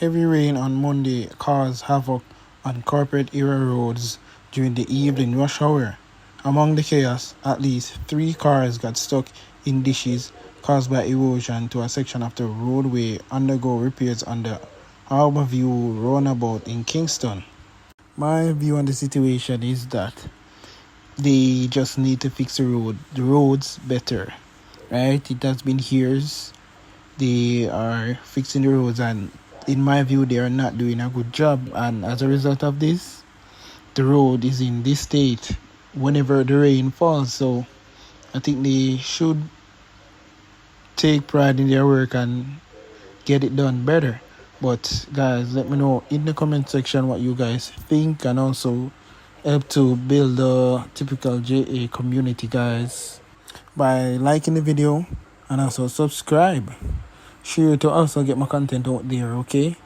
heavy rain on Monday caused havoc on corporate area roads during the evening rush hour. Among the chaos, at least 3 cars got stuck in ditches caused by erosion to a section of the roadway undergo repairs on the Harborview roundabout in Kingston. My view on the situation is that they just need to fix the roads better, right? It has been years they are fixing the roads, and in my view they are not doing a good job, and as a result of this the road is in this state whenever the rain falls. So I think they should take pride in their work and get it done better. But guys, let me know in the comment section what you guys think, and also help to build the typical JA community, guys, by liking the video and also subscribe. Sure to also get my content out there, okay?